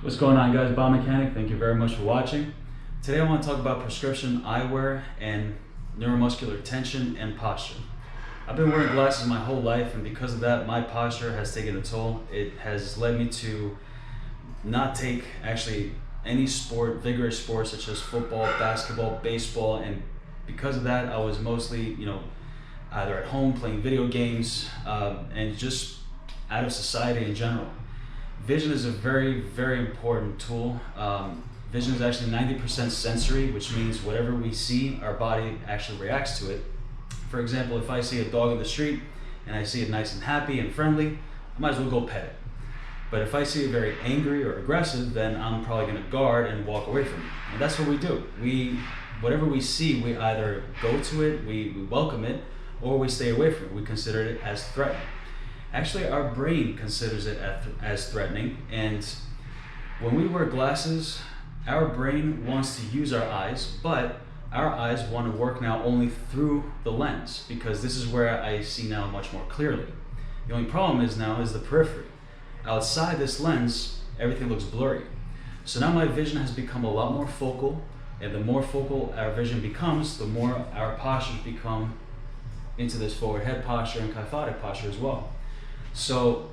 What's going on, guys? Biomechanic, thank you very much for watching. Today I want to talk about prescription eyewear and neuromuscular tension and posture. I've been wearing glasses my whole life, and because of that my posture has taken a toll. It has led me to not take actually any sport, vigorous sports such as football, basketball, baseball, and because of that I was mostly either at home playing video games and just out of society in general. Vision is a very, very important tool. Vision is actually 90% sensory, which means whatever we see, our body actually reacts to it. For example, if I see a dog in the street and I see it nice and happy and friendly, I might as well go pet it. But if I see it very angry or aggressive, then I'm probably going to guard and walk away from it. And that's what we do. Whatever we see, we either go to it, we welcome it, or we stay away from it. We consider it as threatening. Actually, our brain considers it as threatening, and when we wear glasses, our brain wants to use our eyes, but our eyes want to work now only through the lens, because this is where I see now much more clearly. The only problem is the periphery. Outside this lens, everything looks blurry. So now my vision has become a lot more focal, and the more focal our vision becomes, the more our postures become into this forward head posture and kyphotic posture as well. So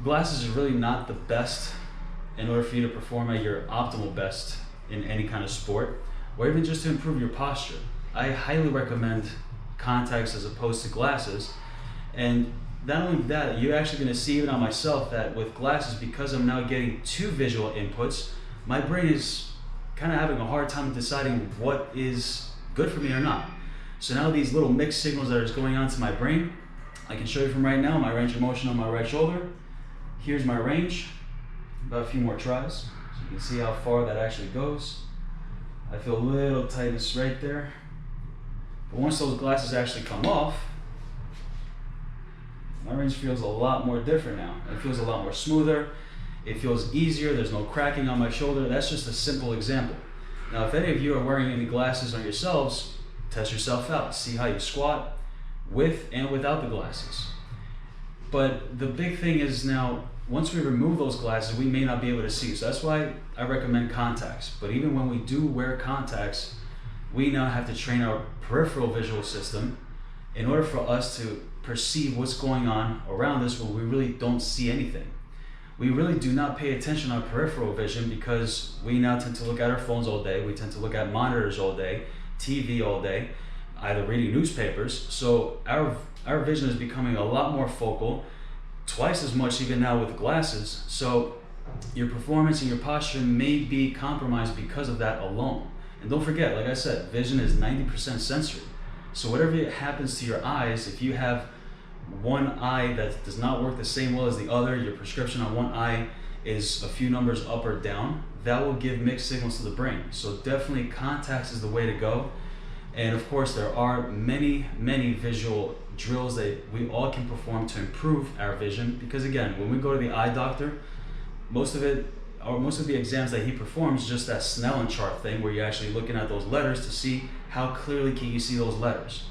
glasses is really not the best in order for you to perform at your optimal best in any kind of sport, or even just to improve your posture. I highly recommend contacts as opposed to glasses. And not only that, you're actually going to see even on myself that with glasses, because I'm now getting two visual inputs, my brain is kind of having a hard time deciding what is good for me or not. So now these little mixed signals that are just going on to my brain, I can show you from right now my range of motion on my right shoulder. Here's my range, about a few more tries. So you can see how far that actually goes. I feel a little tightness right there. But once those glasses actually come off, my range feels a lot more different now. It feels a lot more smoother. It feels easier. There's no cracking on my shoulder. That's just a simple example. Now, if any of you are wearing any glasses on yourselves, test yourself out. See how you squat with and without the glasses. But the big thing is now, once we remove those glasses, we may not be able to see. So that's why I recommend contacts. But even when we do wear contacts, we now have to train our peripheral visual system in order for us to perceive what's going on around us where we really don't see anything. We really do not pay attention on peripheral vision because we now tend to look at our phones all day. We tend to look at monitors all day, TV all day, either reading newspapers. So our vision is becoming a lot more focal, twice as much even now with glasses. So your performance and your posture may be compromised because of that alone. And don't forget, like I said, vision is 90% sensory. So whatever happens to your eyes, if you have one eye that does not work the same well as the other, your prescription on one eye is a few numbers up or down, that will give mixed signals to the brain. So definitely contacts is the way to go. And of course, there are many, many visual drills that we all can perform to improve our vision. Because again, when we go to the eye doctor, most of the exams that he performs is just that Snellen chart thing where you're actually looking at those letters to see how clearly can you see those letters.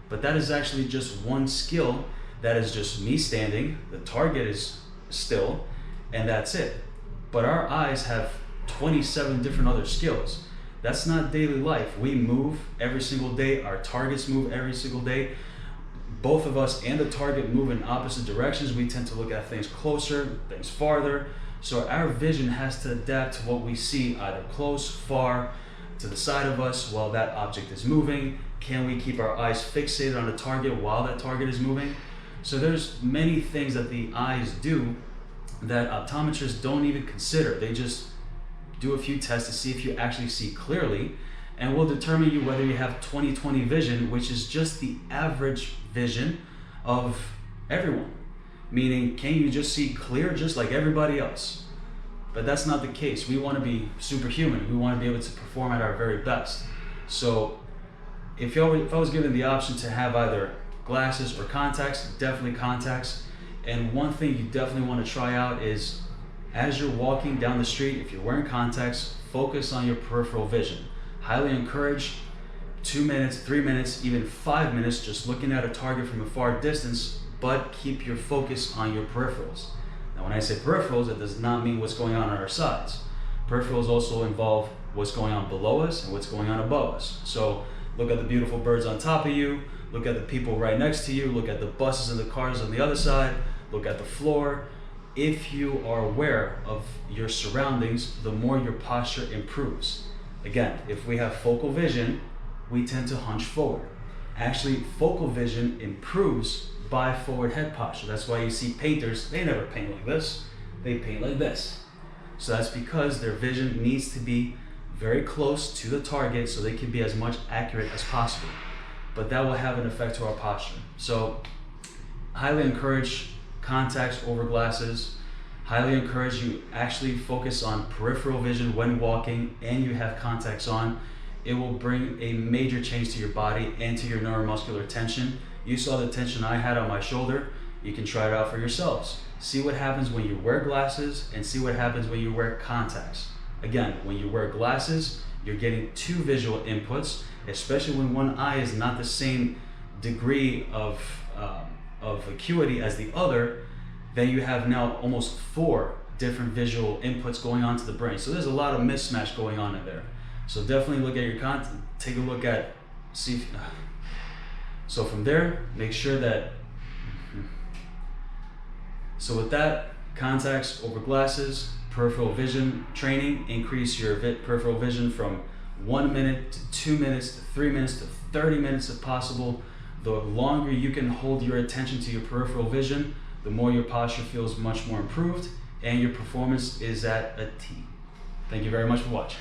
But that is actually just one skill. That is just me standing, the target is still, and that's it. But our eyes have 27 different other skills. That's not daily life. We move every single day. Our targets move every single day. Both of us and the target move in opposite directions. We tend to look at things closer, things farther. So our vision has to adapt to what we see, either close, far, to the side of us while that object is moving. Can we keep our eyes fixated on the target while that target is moving? So there's many things that the eyes do that optometrists don't even consider. They just do a few tests to see if you actually see clearly, and will determine you whether you have 20/20 vision, which is just the average vision of everyone. Meaning, can you just see clear just like everybody else? But that's not the case. We want to be superhuman. We want to be able to perform at our very best. So if I was given the option to have either glasses or contacts, definitely contacts. And one thing you definitely want to try out is, as you're walking down the street, if you're wearing contacts, focus on your peripheral vision. Highly encourage 2 minutes, 3 minutes, even 5 minutes, just looking at a target from a far distance, but keep your focus on your peripherals. Now when I say peripherals, it does not mean what's going on our sides. Peripherals also involve what's going on below us and what's going on above us. So look at the beautiful birds on top of you, look at the people right next to you, look at the buses and the cars on the other side, look at the floor. If you are aware of your surroundings, the more your posture improves. Again, if we have focal vision, we tend to hunch forward. Actually, focal vision improves by forward head posture. That's why you see painters, they never paint like this, they paint like this. So that's because their vision needs to be very close to the target so they can be as much accurate as possible. But that will have an effect to our posture. So highly encourage contacts over glasses. Highly encourage you actually focus on peripheral vision when walking and you have contacts on. It will bring a major change to your body and to your neuromuscular tension. You saw the tension I had on my shoulder. You can try it out for yourselves. See what happens when you wear glasses and see what happens when you wear contacts. Again, when you wear glasses, you're getting two visual inputs, especially when one eye is not the same degree of acuity as the other. Then you have now almost 4 different visual inputs going on to the brain. So there's a lot of mismatch going on in there. So definitely look at your content, take a look at, see if, so from there, make sure that, so with that, contacts over glasses, peripheral vision training, increase your peripheral vision from 1 minute to 2 minutes to 3 minutes to 30 minutes if possible. The longer you can hold your attention to your peripheral vision, the more your posture feels much more improved and your performance is at a T. Thank you very much for watching.